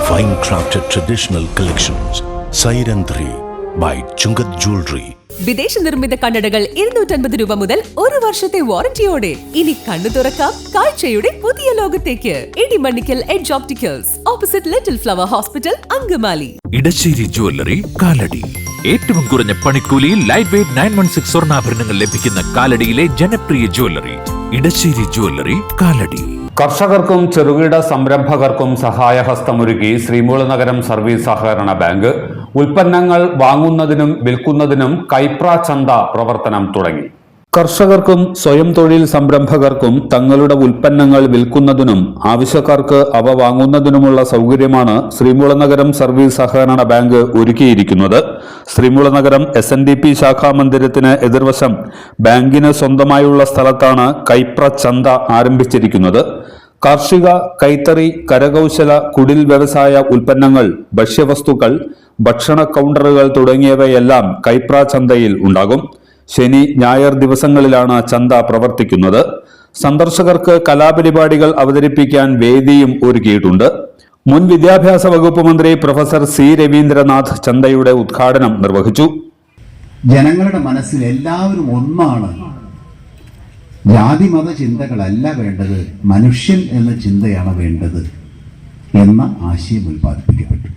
Fine crafted traditional collections. Siren 3 by Chungat Jewelry. വിദേശ നിർമ്മിത കണ്ണടകൾ 250 രൂപ മുതൽ 1 വർഷത്തെ വാറന്റിയോടെ. ഇനി കണ്ണു തുറക്കാം കാഴ്ചയുടെ പുതിയ ലോകത്തേക്ക്. Idimannickal edge opticals, opposite little flower hospital, Angamaly. Edassery jewellery, Kalady. ഏറ്റവും കുറഞ്ഞ പണിക്കൂലിയിൽ ലൈറ്റ് വെയ്റ്റ് 916 സ്വർണ്ണാഭരണങ്ങൾ ലഭിക്കുന്ന കാലടിയിലെ ജനപ്രിയ ജ്വല്ലറി ഇടശ്ശേരി ജ്വല്ലറി, കാലടി. കർഷകർക്കും ചെറുകിട സംരംഭകർക്കും സഹായഹസ്തമൊരുക്കി ശ്രീമൂലനഗരം സർവീസ് സഹകരണ ബാങ്ക്. ഉൽപ്പന്നങ്ങൾ വാങ്ങുന്നതിനും വിൽക്കുന്നതിനും കൈപ്ര ചന്ത പ്രവർത്തനം തുടങ്ങി. കർഷകർക്കും സ്വയം തൊഴിൽ സംരംഭകർക്കും തങ്ങളുടെ ഉൽപ്പന്നങ്ങൾ വിൽക്കുന്നതിനും ആവശ്യക്കാർക്ക് അവ വാങ്ങുന്നതിനുമുള്ള സൗകര്യമാണ് ശ്രീമൂലനഗരം സർവീസ് സഹകരണ ബാങ്ക് ഒരുക്കിയിരിക്കുന്നത്. ശ്രീമൂലനഗരം SNDP ശാഖാ മന്ദിരത്തിന് എതിർവശം ബാങ്കിന് സ്വന്തമായുള്ള സ്ഥലത്താണ് കൈപ്ര ചന്ത ആരംഭിച്ചിരിക്കുന്നത്. കാർഷിക, കൈത്തറി, കരകൗശല, കുടിൽ വ്യവസായ ഉൽപ്പന്നങ്ങൾ, ഭക്ഷ്യവസ്തുക്കൾ, ഭക്ഷണ കൗണ്ടറുകൾ തുടങ്ങിയവയെല്ലാം കൈപ്ര ചന്തയിൽ ഉണ്ടാകും. ശനി, ഞായർ ദിവസങ്ങളിലാണ് ചന്ത പ്രവർത്തിക്കുന്നത്. സന്ദർശകർക്ക് കലാപരിപാടികൾ അവതരിപ്പിക്കാൻ വേദിയും ഒരുക്കിയിട്ടുണ്ട്. മുൻ വിദ്യാഭ്യാസ വകുപ്പ് മന്ത്രി പ്രൊഫസർ C. രവീന്ദ്രനാഥ് ചന്തയുടെ ഉദ്ഘാടനം നിർവഹിച്ചു. ജനങ്ങളുടെ മനസ്സിൽ എല്ലാവരും ഒന്നാണ്. ജാതിമത ചിന്തകളല്ല വേണ്ടത്, മനുഷ്യൻ എന്ന ചിന്തയാണ് വേണ്ടത് എന്ന ആശയം ഉൽപ്പാദിപ്പിക്കപ്പെട്ടു.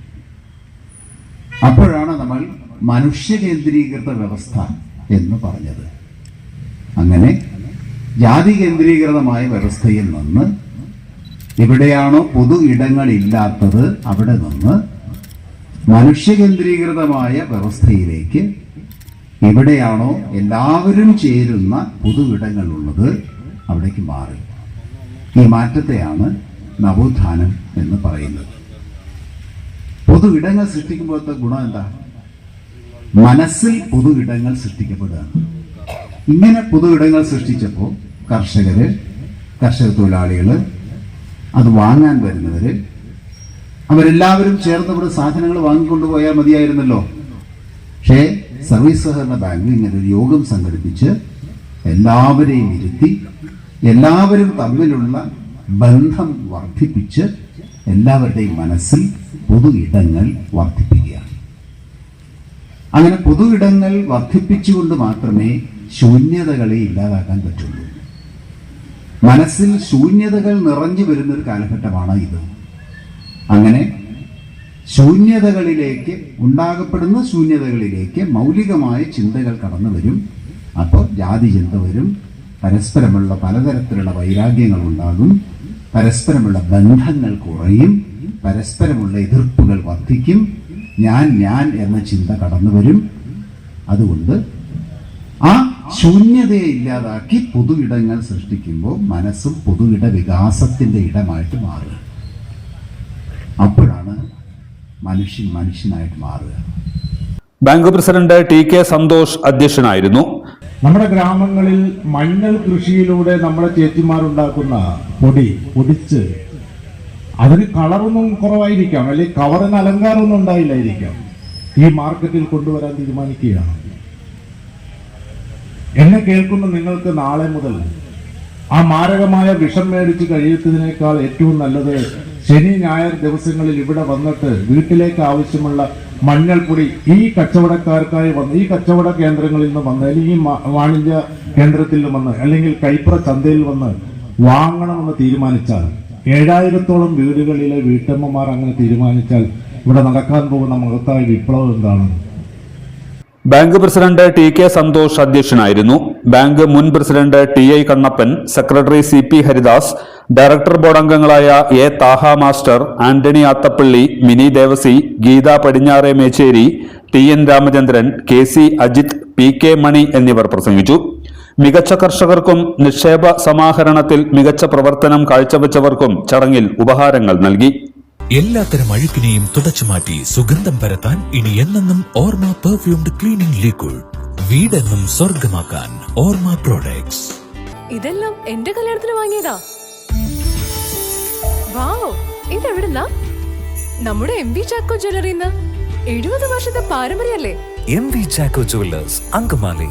അപ്പോഴാണ് നമ്മൾ മനുഷ്യ കേന്ദ്രീകൃത വ്യവസ്ഥ എന്ന് പറഞ്ഞത്. അങ്ങനെ ജാതി കേന്ദ്രീകൃതമായ വ്യവസ്ഥയിൽ നിന്ന് എവിടെയാണോ പൊതു ഇടങ്ങളില്ലാത്തത് അവിടെ നിന്ന് മനുഷ്യ കേന്ദ്രീകൃതമായ വ്യവസ്ഥയിലേക്ക് എവിടെയാണോ എല്ലാവരും ചേരുന്ന പൊതു ഇടങ്ങളുള്ളത് അവിടേക്ക് മാറി. ഈ മാറ്റത്തെയാണ് നവോത്ഥാനം എന്ന് പറയുന്നത്. പൊതു ഇടങ്ങൾ സൃഷ്ടിക്കുമ്പോഴത്തെ ഗുണം എന്താ? മനസ്സിൽ പൊതു ഇടങ്ങൾ സൃഷ്ടിക്കപ്പെടുകയാണ്. ഇങ്ങനെ പൊതു ഇടങ്ങൾ സൃഷ്ടിച്ചപ്പോൾ കർഷക തൊഴിലാളികള്, അത് വാങ്ങാൻ വരുന്നവര്, അവരെല്ലാവരും ചേർന്ന് ഇവിടെ സാധനങ്ങൾ വാങ്ങിക്കൊണ്ടുപോയാൽ മതിയായിരുന്നല്ലോ. പക്ഷേ സർവീസ് സഹകരണ ബാങ്ക് ഇങ്ങനെ ഒരു യോഗം സംഘടിപ്പിച്ച് എല്ലാവരെയും ഇരുത്തി എല്ലാവരും തമ്മിലുള്ള ബന്ധം വർദ്ധിപ്പിച്ച് എല്ലാവരുടെയും മനസ്സിൽ പൊതു ഇടങ്ങൾ വർദ്ധിപ്പിക്കുകയാണ്. അങ്ങനെ പൊതു ഇടങ്ങൾ വർദ്ധിപ്പിച്ചുകൊണ്ട് മാത്രമേ ശൂന്യതകളെ ഇല്ലാതാക്കാൻ പറ്റുള്ളൂ. മനസ്സിൽ ശൂന്യതകൾ നിറഞ്ഞു വരുന്നൊരു കാലഘട്ടമാണ് ഇത്. അങ്ങനെ ഉണ്ടാകപ്പെടുന്ന ശൂന്യതകളിലേക്ക് മൗലികമായ ചിന്തകൾ കടന്നു വരും. അപ്പോൾ ജാതി ചിന്ത വരും, പരസ്പരമുള്ള പലതരത്തിലുള്ള വൈരാഗ്യങ്ങൾ ഉണ്ടാകും, പരസ്പരമുള്ള ബന്ധങ്ങൾ കുറയും, പരസ്പരമുള്ള എതിർപ്പുകൾ വർദ്ധിക്കും, ഞാൻ എന്ന ചിന്ത കടന്നു വരും. അതുകൊണ്ട് ആ ശൂന്യതയെ ഇല്ലാതാക്കി പൊതു ഇടങ്ങൾ സൃഷ്ടിക്കുമ്പോൾ മനസ്സും പൊതു ഇട വികാസത്തിന്റെ ഇടമായിട്ട് മാറുക. അപ്പോഴാണ് മനുഷ്യനായിട്ട് മാറുക. ബാങ്ക് പ്രസിഡന്റ് TK സന്തോഷ് അധ്യക്ഷനായിരുന്നു. നമ്മുടെ ഗ്രാമങ്ങളിൽ മഞ്ഞൾ കൃഷിയിലൂടെ നമ്മുടെ ചേച്ചിമാരുണ്ടാക്കുന്ന പൊടിച്ച് അതിന് കളറൊന്നും കുറവായിരിക്കാം, അല്ലെങ്കിൽ കവറിന് അലങ്കാരമൊന്നും ഉണ്ടായില്ലായിരിക്കാം, ഈ മാർക്കറ്റിൽ കൊണ്ടുവരാൻ തീരുമാനിക്കുകയാണ്. എന്നെ കേൾക്കുന്ന നിങ്ങൾക്ക് നാളെ മുതൽ ആ മാരകമായ വിഷം മേടിച്ച് കഴിയുന്നതിനേക്കാൾ ഏറ്റവും നല്ലത് ശനി ഞായർ ദിവസങ്ങളിൽ ഇവിടെ വന്നിട്ട് വീട്ടിലേക്ക് ആവശ്യമുള്ള മഞ്ഞൾപ്പൊടി ഈ കച്ചവടക്കാർക്കായി വന്ന്, ഈ കച്ചവട കേന്ദ്രങ്ങളിൽ നിന്ന് വന്ന്, അല്ലെങ്കിൽ ഈ വാണിജ്യ കേന്ദ്രത്തിൽ നിന്ന് വന്ന്, അല്ലെങ്കിൽ കൈപ്ര ചന്തയിൽ വന്ന് വാങ്ങണമെന്ന് തീരുമാനിച്ചാൽ, 7000-ഓളം വീടുകളിലെ വീട്ടമ്മമാർ അങ്ങനെ തീരുമാനിച്ചാൽ ഇവിടെ നടക്കാൻ പോകുന്ന മഹത്തായ വിപ്ലവം എന്താണ്? ബാങ്ക് പ്രസിഡന്റ് TK സന്തോഷ് അധ്യക്ഷനായിരുന്നു. ബാങ്ക് മുൻ president TI Kannappan, secretary CP Haridas, director board അംഗങ്ങളായ A Thaha master, Antony Athappilly, Mini Devasi, Geetha Padinjare Mecheri, TN Ramachandran, KC Ajith, PK മണി എന്നിവർ പ്രസംഗിച്ചു. മികച്ച കർഷകർക്കും നിക്ഷേപ സമാഹരണത്തിൽ മികച്ച പ്രവർത്തനം കാഴ്ചവെച്ചവർക്കും ചടങ്ങിൽ ഉപഹാരങ്ങൾ നൽകി. എല്ലാത്തരം അഴുക്കിനെയും തുടച്ചു മാറ്റി സുഗന്ധം പരത്താൻ ഇനി എന്നെന്നും ഓർമ്മ പെർഫ്യൂംഡ് ക്ലീനിംഗ് ലിക്വിഡ്. വീടെന്നും സ്വർഗമാക്കാൻ ഓർമ്മ പ്രോഡക്ട്സ്. ഇതെല്ലാം എന്റെ കല്യാണത്തിന് വാങ്ങിയതാ. വാവ്, ഇതെവിടുന്നാ? നമ്മുടെ MV ചാക്കോ ജ്വല്ലറിന്ന്. 70 വർഷത്തെ പാരമ്പര്യല്ലേ. MV Chacko Jewellers, Angamaly.